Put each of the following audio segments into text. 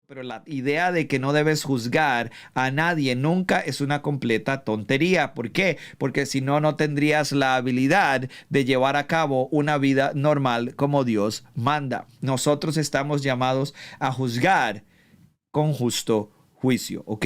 Pero la idea de que no debes juzgar a nadie nunca es una completa tontería. ¿Por qué? Porque si no, no tendrías la habilidad de llevar a cabo una vida normal como Dios manda. Nosotros estamos llamados a juzgar con justo juicio, ¿ok?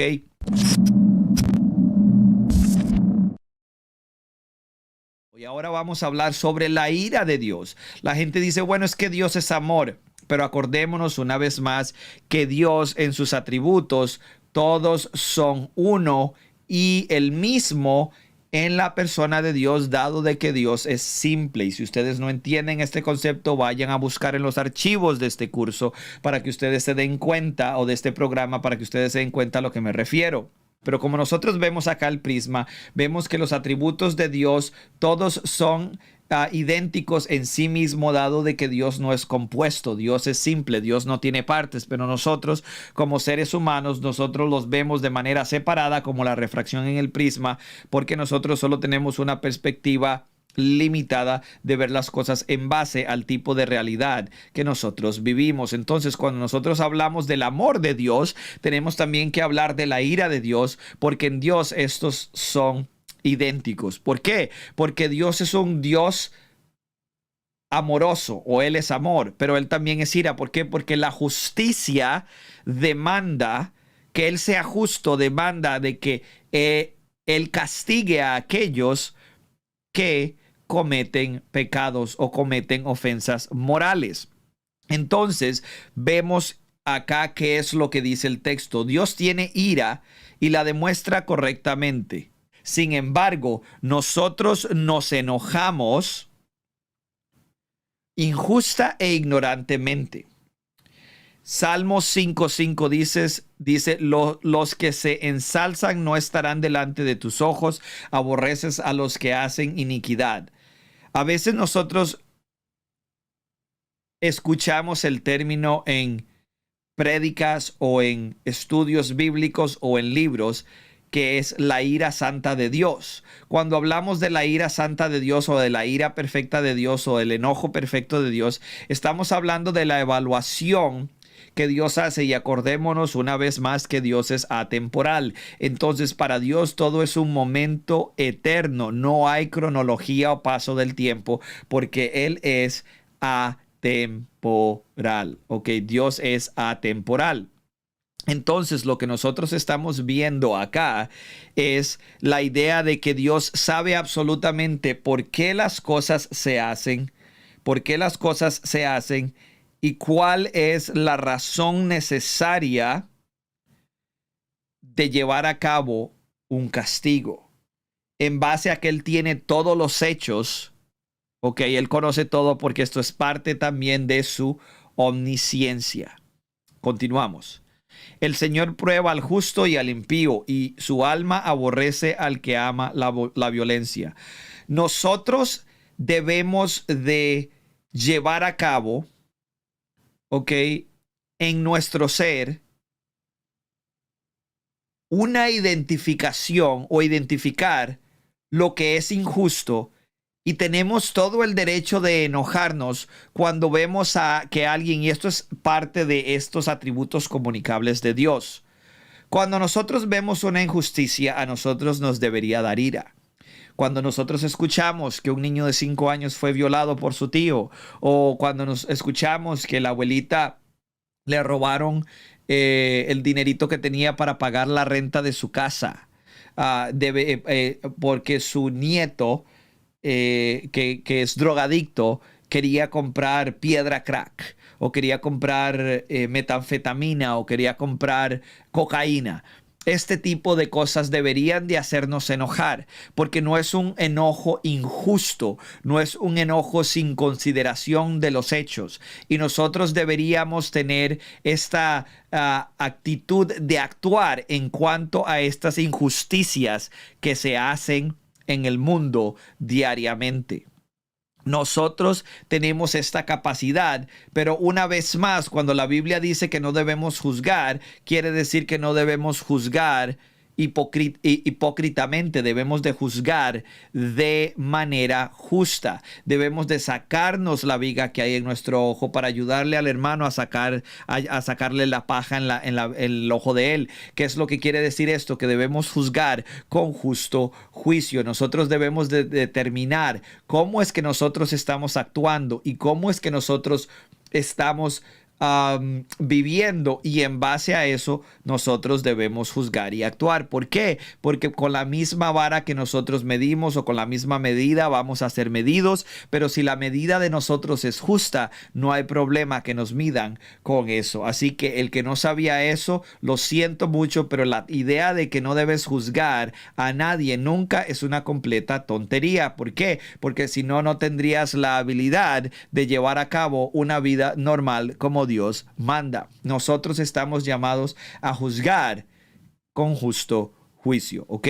Y ahora vamos a hablar sobre la ira de Dios. La gente dice, bueno, es que Dios es amor. Pero acordémonos una vez más que Dios en sus atributos, todos son uno y el mismo en la persona de Dios, dado de que Dios es simple. Y si ustedes no entienden este concepto, vayan a buscar en los archivos de este curso para que ustedes se den cuenta, o de este programa, para que ustedes se den cuenta a lo que me refiero. Pero como nosotros vemos acá el prisma, vemos que los atributos de Dios todos son idénticos en sí mismo, dado de que Dios no es compuesto, Dios es simple, Dios no tiene partes, pero nosotros como seres humanos, nosotros los vemos de manera separada, como la refracción en el prisma, porque nosotros solo tenemos una perspectiva limitada de ver las cosas en base al tipo de realidad que nosotros vivimos. Entonces, cuando nosotros hablamos del amor de Dios, tenemos también que hablar de la ira de Dios, porque en Dios estos son idénticos. ¿Por qué? Porque Dios es un Dios amoroso, o Él es amor, pero Él también es ira. ¿Por qué? Porque la justicia demanda que Él sea justo, demanda de que Él castigue a aquellos que cometen pecados o cometen ofensas morales. Entonces, vemos acá qué es lo que dice el texto. Dios tiene ira y la demuestra correctamente. Sin embargo, nosotros nos enojamos injusta e ignorantemente. Salmos 5:5 dice, los que se ensalzan no estarán delante de tus ojos, aborreces a los que hacen iniquidad. A veces nosotros escuchamos el término en prédicas o en estudios bíblicos o en libros, que es la ira santa de Dios. Cuando hablamos de la ira santa de Dios, o de la ira perfecta de Dios, o del enojo perfecto de Dios, estamos hablando de la evaluación que Dios hace, y acordémonos una vez más que Dios es atemporal. Entonces, para Dios todo es un momento eterno, no hay cronología o paso del tiempo, porque Él es atemporal. Ok, Dios es atemporal. Entonces, lo que nosotros estamos viendo acá es la idea de que Dios sabe absolutamente por qué las cosas se hacen, y cuál es la razón necesaria de llevar a cabo un castigo. En base a que Él tiene todos los hechos, ok, Él conoce todo, porque esto es parte también de su omnisciencia. Continuamos. El Señor prueba al justo y al impío, y su alma aborrece al que ama la violencia. Nosotros debemos de llevar a cabo, ok, en nuestro ser, una identificación o identificar lo que es injusto, y tenemos todo el derecho de enojarnos cuando vemos a que alguien, y esto es parte de estos atributos comunicables de Dios. Cuando nosotros vemos una injusticia, a nosotros nos debería dar ira. Cuando nosotros escuchamos que un niño de 5 años fue violado por su tío, o cuando nos escuchamos que la abuelita le robaron el dinerito que tenía para pagar la renta de su casa, porque su nieto, que es drogadicto, quería comprar piedra crack, o quería comprar metanfetamina, o quería comprar cocaína. Este tipo de cosas deberían de hacernos enojar, porque no es un enojo injusto, no es un enojo sin consideración de los hechos, y nosotros deberíamos tener esta actitud de actuar en cuanto a estas injusticias que se hacen en el mundo diariamente. Nosotros tenemos esta capacidad, pero una vez más, cuando la Biblia dice que no debemos juzgar, quiere decir que no debemos juzgar hipócritamente, debemos de juzgar de manera justa. Debemos de sacarnos la viga que hay en nuestro ojo para ayudarle al hermano a sacarle la paja en el ojo de él. ¿Qué es lo que quiere decir esto? Que debemos juzgar con justo juicio. Nosotros debemos de determinar cómo es que nosotros estamos actuando y cómo es que nosotros estamos viviendo, y en base a eso nosotros debemos juzgar y actuar. ¿Por qué? Porque con la misma vara que nosotros medimos o con la misma medida vamos a ser medidos, pero si la medida de nosotros es justa, no hay problema que nos midan con eso. Así que el que no sabía eso, lo siento mucho, pero la idea de que no debes juzgar a nadie nunca es una completa tontería. ¿Por qué? Porque si no, no tendrías la habilidad de llevar a cabo una vida normal como Dios manda. Nosotros estamos llamados a juzgar con justo juicio, ¿ok?